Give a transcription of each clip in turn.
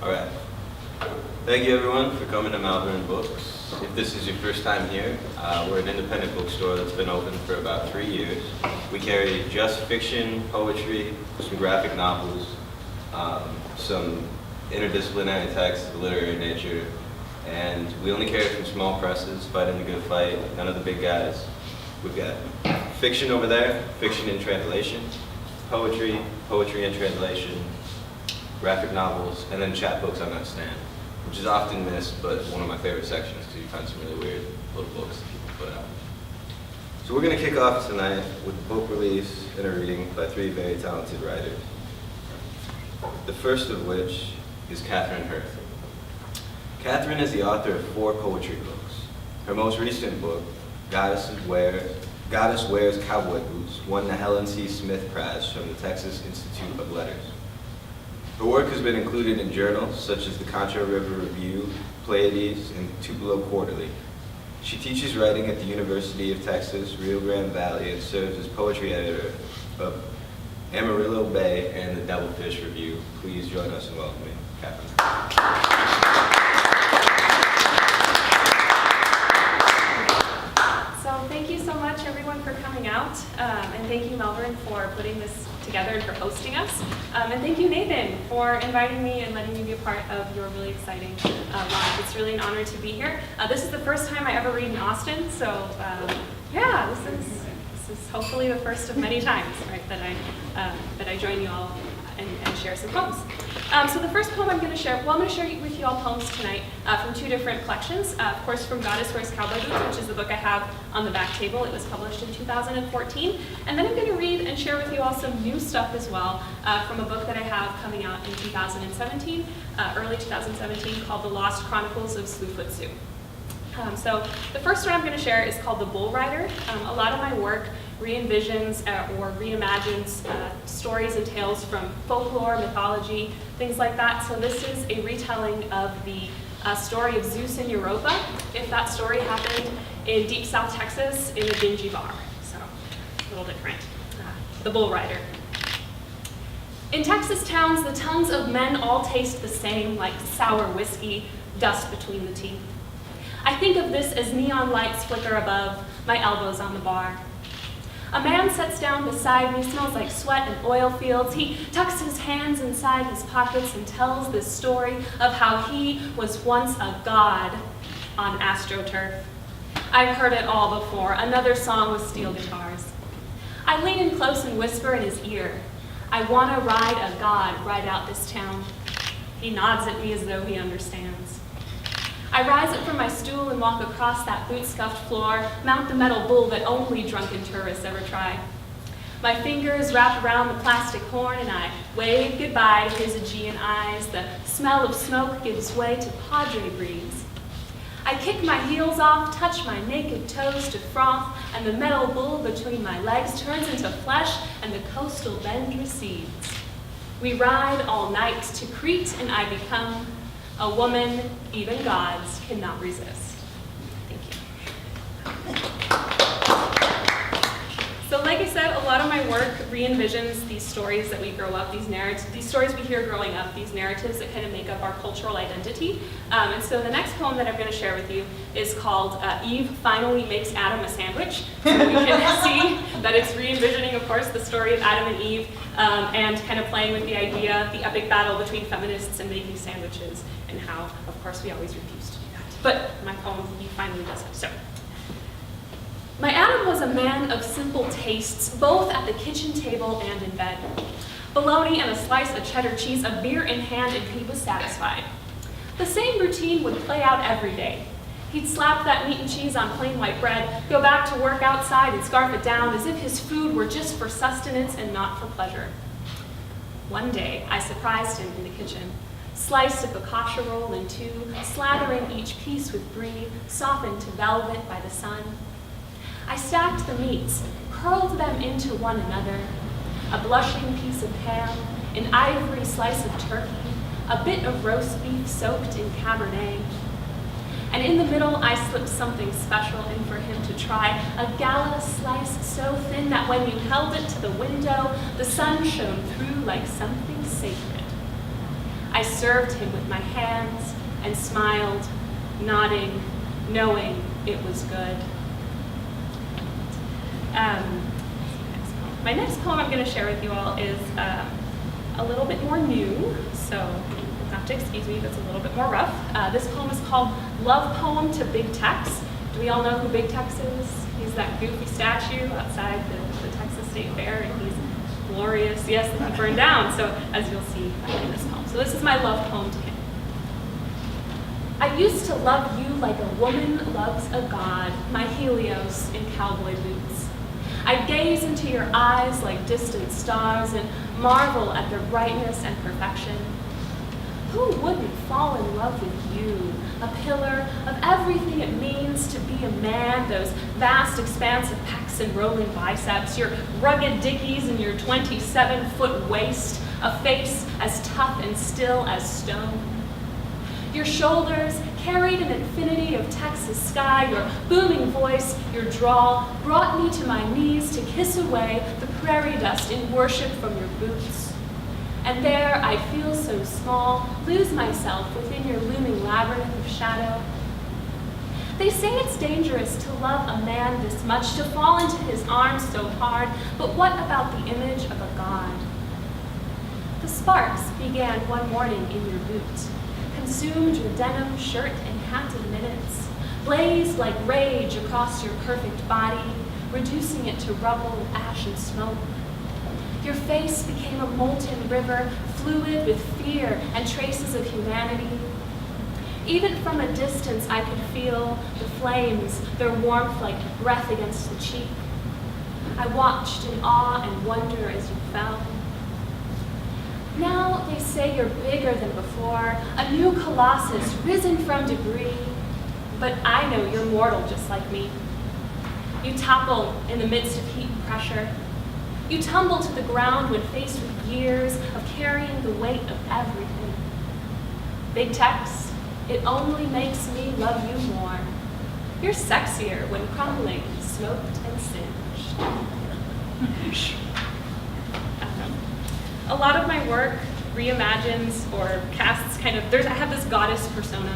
All right. Thank you, everyone, for coming to Malvern Books. If this is your first time here, we're an independent bookstore that's been open for about 3 years. We carry just fiction, poetry, some graphic novels, some interdisciplinary texts of literary nature, and we only carry from small presses, fighting the good fight, none of the big guys. We've got fiction over there, fiction in translation, poetry, poetry in translation, graphic novels, and then chapbooks on that stand, which is often missed, but one of my favorite sections because you find some really weird little books that people put out. So we're going to kick off tonight with a book release and a reading by 3 very talented writers. The first of which is Katherine Hoerth. Katherine is the author of 4 poetry books. Her most recent book, Goddess Wears Cowboy Boots, won the Helen C. Prize from the Texas Institute of Letters. Her work has been included in journals such as the Concho River Review, Pleiades, and Tupelo Quarterly. She teaches writing at the University of Texas, Rio Grande Valley, and serves as poetry editor of Amarillo Bay and the Devilfish Review. Please join us in welcoming Katherine. Thank you so much, everyone, for coming out, and thank you, Malvern, for putting this together and for hosting us. And thank you, Nathan, for inviting me and letting me be a part of your really exciting launch. It's really an honor to be here. This is the first time I ever read in Austin, so yeah, this is hopefully the first of many times, right, that I join you all and share some poems. So the first poem I'm going to share, I'm going to share with you all poems tonight from 2 different collections. Of course, from Goddess Wears Cowboy Boots, which is the book I have on the back table. It was published in 2014. And then I'm going to read and share with you all some new stuff as well from a book that I have coming out in 2017, early 2017, called The Lost Chronicles of Slewfoot Sue. So the first one I'm going to share is called The Bull Rider. A lot of my work re-envisions or reimagines stories and tales from folklore, mythology, things like that. So this is a retelling of the story of Zeus and Europa, if that story happened in deep South Texas in a dingy bar. So a little different. The Bull Rider. In Texas towns, the tongues of men all taste the same, like sour whiskey, dust between the teeth. I think of this as neon lights flicker above, my elbows on the bar. A man sits down beside me, smells like sweat and oil fields. He tucks his hands inside his pockets and tells this story of how he was once a god on AstroTurf. I've heard it all before, another song with steel guitars. I lean in close and whisper in his ear, I want to ride a god right out this town. He nods at me as though he understands. I rise up from my stool and walk across that boot-scuffed floor, mount the metal bull that only drunken tourists ever try. My fingers wrap around the plastic horn and I wave goodbye to his Aegean eyes. The smell of smoke gives way to Padre breeze. I kick my heels off, touch my naked toes to froth, and the metal bull between my legs turns into flesh and the coastal bend recedes. We ride all night to Crete and I become a woman even gods cannot resist. Thank you. So like I said, a lot of my work re-envisions these stories that we grow up, these stories we hear growing up, these narratives that kind of make up our cultural identity. And so the next poem that I'm going to share with you is called Eve Finally Makes Adam a Sandwich. So we can see that it's re-envisioning, of course, the story of Adam and Eve and kind of playing with the idea, the epic battle between feminists and making sandwiches, and how, of course, we always refuse to do that. But my poem, Eve finally does it. So, my Adam was a man of simple tastes, both at the kitchen table and in bed. Bologna and a slice of cheddar cheese, a beer in hand, and he was satisfied. The same routine would play out every day. He'd slap that meat and cheese on plain white bread, go back to work outside and scarf it down as if his food were just for sustenance and not for pleasure. One day, I surprised him in the kitchen, sliced a focaccia roll in 2, slathering each piece with brie, softened to velvet by the sun. I stacked the meats, curled them into one another, a blushing piece of ham, an ivory slice of turkey, a bit of roast beef soaked in Cabernet. And in the middle, I slipped something special in for him to try, a gala slice so thin that when you held it to the window, the sun shone through like something sacred. I I served him with my hands and smiled, nodding, knowing it was good. My next poem I'm going to share with you all is a little bit more new, so you'll have to excuse me if it's a little bit more rough. This poem is called Love Poem to Big Tex. Do we all know who Big Tex is? He's that goofy statue outside the Texas State Fair, and he's glorious. Yes, that he burned down, so as you'll see in this poem. So this is my love poem to him. I used to love you like a woman loves a god, my Helios in cowboy boots. I'd gaze into your eyes like distant stars and marvel at their brightness and perfection. Who wouldn't fall in love with you, a pillar of everything it means to be a man, those vast expanse of pecs and rolling biceps, your rugged dickies and your 27-foot waist, a face as tough and still as stone. Your shoulders carried an infinity of Texas sky, your booming voice, your drawl, brought me to my knees to kiss away the prairie dust in worship from your boots. And there I feel so small, lose myself within your looming labyrinth of shadow. They say it's dangerous to love a man this much, to fall into his arms so hard, but what about the image of a god? The sparks began one morning in your boot, consumed your denim shirt in hat in minutes, blazed like rage across your perfect body, reducing it to rubble, ash, and smoke. Your face became a molten river, fluid with fear and traces of humanity. Even from a distance, I could feel the flames, their warmth like breath against the cheek. I watched in awe and wonder as you fell. Now they say you're bigger than before, a new colossus risen from debris. But I know you're mortal just like me. You topple in the midst of heat and pressure. You tumble to the ground when faced with years of carrying the weight of everything. Big Tex, it only makes me love you more. You're sexier when crumbling, smoked, and singed. A lot of my work reimagines or casts I have this goddess persona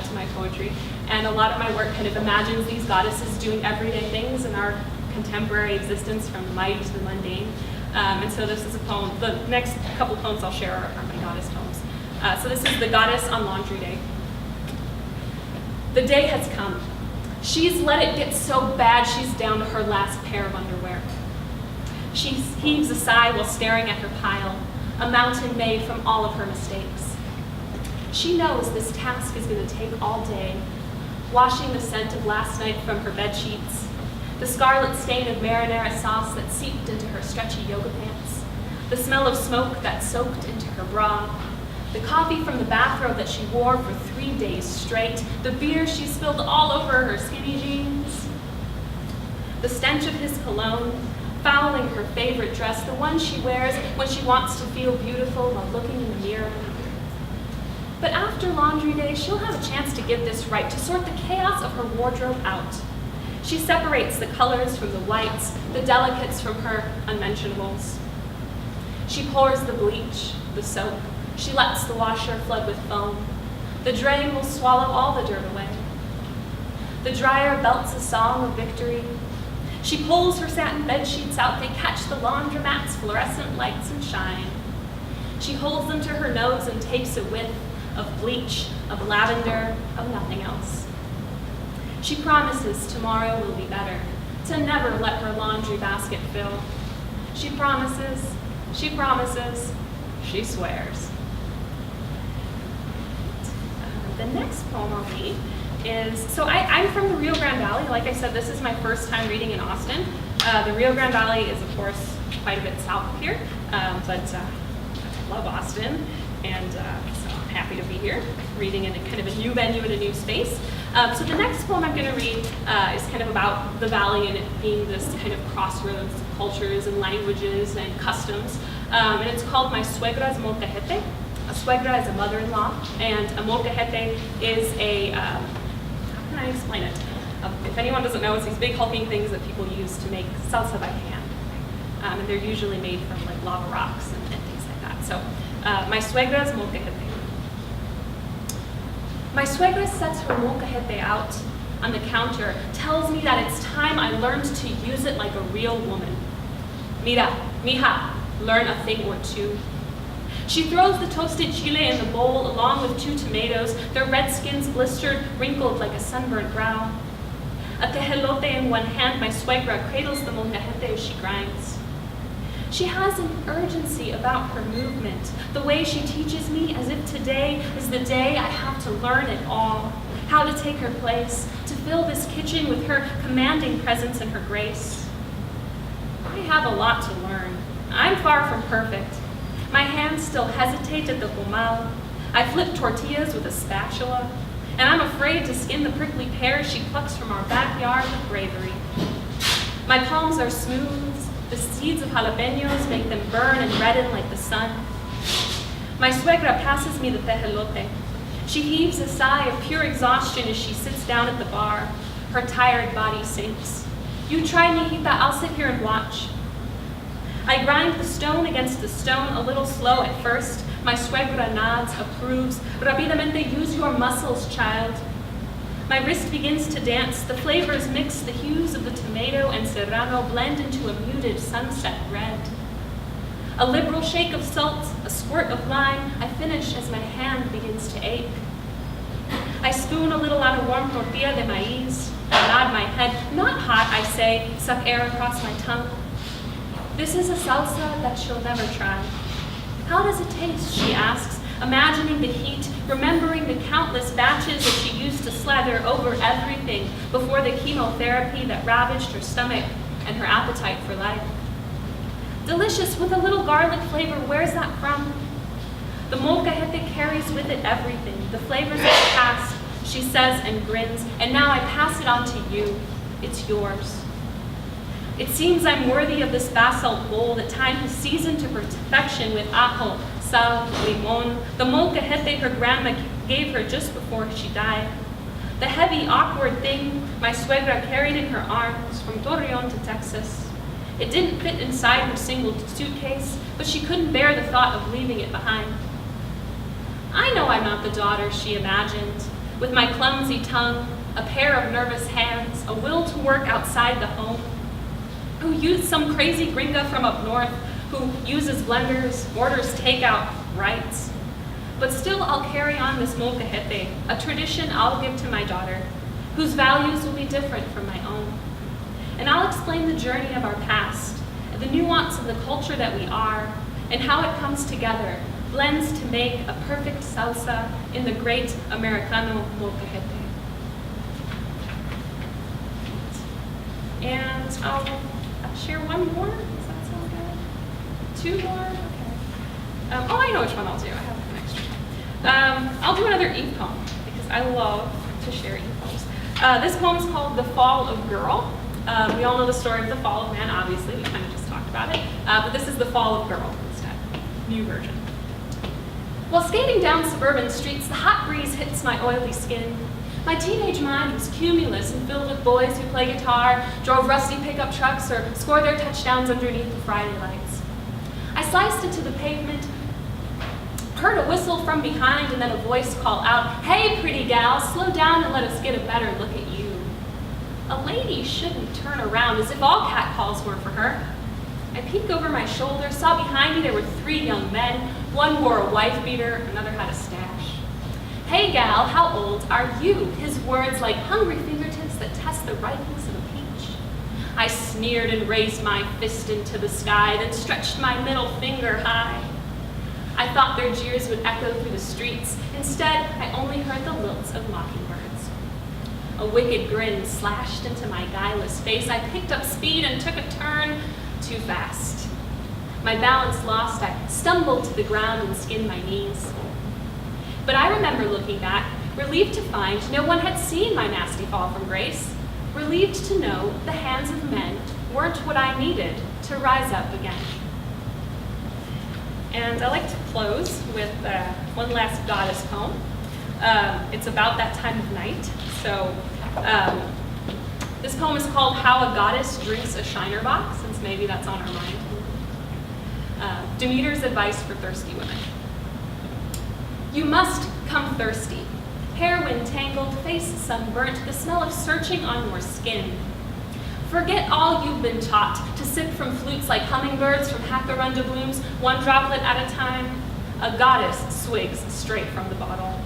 to my poetry, and a lot of my work kind of imagines these goddesses doing everyday things in our contemporary existence, from the mighty to the mundane. And so this is a poem. The next couple poems I'll share are my goddess poems. So this is the goddess on laundry day. The day has come. She's let it get so bad she's down to her last pair of underwear. She heaves a sigh while staring at her pile, a mountain made from all of her mistakes. She knows this task is going to take all day, washing the scent of last night from her bed sheets, the scarlet stain of marinara sauce that seeped into her stretchy yoga pants, the smell of smoke that soaked into her bra, the coffee from the bathrobe that she wore for 3 days straight, the beer she spilled all over her skinny jeans, the stench of his cologne, fouling her favorite dress, the one she wears when she wants to feel beautiful while looking in the mirror. But after laundry day, she'll have a chance to get this right, to sort the chaos of her wardrobe out. She separates the colors from the whites, the delicates from her unmentionables. She pours the bleach, the soap. She lets the washer flood with foam. The drain will swallow all the dirt away. The dryer belts a song of victory. She pulls her satin bed sheets out. They catch the laundromat's fluorescent lights and shine. She holds them to her nose and takes a whiff of bleach, of lavender, of nothing else. She promises tomorrow will be better, to never let her laundry basket fill. She promises, she swears. The next poem I'll read is, I'm from the Rio Grande Valley. Like I said, this is my first time reading in Austin. The Rio Grande Valley is, of course, quite a bit south of here, but I love Austin, and so I'm happy to be here, reading in a kind of a new venue in a new space. So the next poem I'm going to read is kind of about the valley and it being this kind of crossroads of cultures and languages and customs, and it's called My Suegra's Molcajete. A suegra is a mother-in-law, and a molcajete is a, how can I explain it? If anyone doesn't know, it's these big hulking things that people use to make salsa by hand. And they're usually made from like lava rocks and things like that. So, my suegra's molcajete. My suegra sets her molcajete out on the counter, tells me that it's time I learned to use it like a real woman. Mira, mija, learn a thing or two. She throws the toasted chile in the bowl along with 2 tomatoes, their red skins blistered, wrinkled like a sunburned brow. A tejelote in one hand, my suegra cradles the molcajete as she grinds. She has an urgency about her movement, the way she teaches me as if today is the day I have to learn it all, how to take her place, to fill this kitchen with her commanding presence and her grace. I have a lot to learn. I'm far from perfect. My hands still hesitate at the comal. I flip tortillas with a spatula, and I'm afraid to skin the prickly pears she plucks from our backyard with bravery. My palms are smooth. The seeds of jalapenos make them burn and redden like the sun. My suegra passes me the tejelote. She heaves a sigh of pure exhaustion as she sits down at the bar. Her tired body sinks. You try, mijita, I'll sit here and watch. I grind the stone against the stone, a little slow at first. My suegra nods, approves. Rapidamente, use your muscles, child. My wrist begins to dance. The flavors mix. The hues of the tomato and serrano blend into a muted sunset red. A liberal shake of salt, a squirt of lime. I finish as my hand begins to ache. I spoon a little on a warm tortilla de maíz. I nod my head. Not hot, I say, suck air across my tongue. This is a salsa that she'll never try. How does it taste, she asks, imagining the heat, remembering the countless batches that she used to slather over everything before the chemotherapy that ravaged her stomach and her appetite for life. Delicious with a little garlic flavor, where's that from? The molcajete carries with it everything, the flavors of the past, she says and grins, and now I pass it on to you. It's yours. It seems I'm worthy of this basalt bowl that time has seasoned to perfection with ajo, sal, limon, the molcajete her grandma gave her just before she died. The heavy, awkward thing my suegra carried in her arms from Torreon to Texas. It didn't fit inside her single suitcase, but she couldn't bear the thought of leaving it behind. I know I'm not the daughter she imagined, with my clumsy tongue, a pair of nervous hands, a will to work outside the home, who used some crazy gringa from up north, who uses blenders, orders takeout, writes. But still I'll carry on this molcajete, a tradition I'll give to my daughter, whose values will be different from my own. And I'll explain the journey of our past, the nuance of the culture that we are, and how it comes together, blends to make a perfect salsa in the great Americano molcajete. And I'll share one more. Does that sound good? 2 more? Okay. Oh, I know which one I'll do. I have an extra. I'll do another Eve poem because I love to share Eve poems. This poem is called The Fall of Girl. We all know the story of the fall of man, obviously. We kind of just talked about it. But this is the fall of girl instead. New version. While skating down suburban streets, the hot breeze hits my oily skin. My teenage mind was cumulus and filled with boys who play guitar, drove rusty pickup trucks, or scored their touchdowns underneath the Friday lights. I sliced into the pavement, heard a whistle from behind, and then a voice call out, "Hey, pretty gal, slow down and let us get a better look at you." A lady shouldn't turn around as if all catcalls were for her. I peeked over my shoulder, saw behind me there were 3 young men. One wore a wife beater, another had a stash. "Hey gal, how old are you?" His words like hungry fingertips that test the ripeness of a peach. I sneered and raised my fist into the sky, then stretched my middle finger high. I thought their jeers would echo through the streets. Instead, I only heard the lilts of mockingbirds. A wicked grin slashed into my guileless face. I picked up speed and took a turn too fast. My balance lost, I stumbled to the ground and skinned my knees. But I remember looking back, relieved to find no one had seen my nasty fall from grace, relieved to know the hands of men weren't what I needed to rise up again. And I like to close with one last goddess poem. It's about that time of night. So this poem is called How a Goddess Drinks a Shiner Box, since maybe that's on our mind. Demeter's advice for thirsty women. You must come thirsty. Hair wind tangled, face sunburnt, the smell of searching on your skin. Forget all you've been taught, to sip from flutes like hummingbirds from hakarunda blooms, one droplet at a time. A goddess swigs straight from the bottle.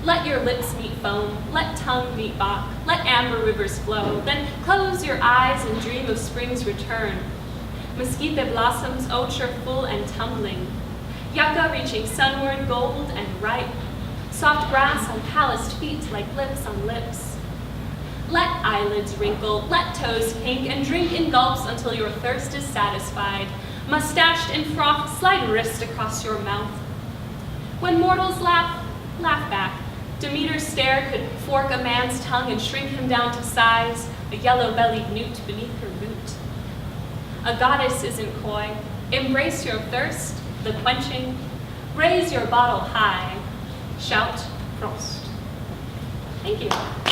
Let your lips meet foam, let tongue meet bach, let amber rivers flow, then close your eyes and dream of spring's return. Mesquite blossoms, ochre full and tumbling. Yucca reaching sunward, gold and ripe. Soft grass on calloused feet like lips on lips. Let eyelids wrinkle, let toes pink, and drink in gulps until your thirst is satisfied. Mustached in froth, slide wrist across your mouth. When mortals laugh, laugh back. Demeter's stare could fork a man's tongue and shrink him down to size, a yellow-bellied newt beneath her boot. A goddess isn't coy. Embrace your thirst, the quenching. Raise your bottle high. Shout, Prost. Thank you.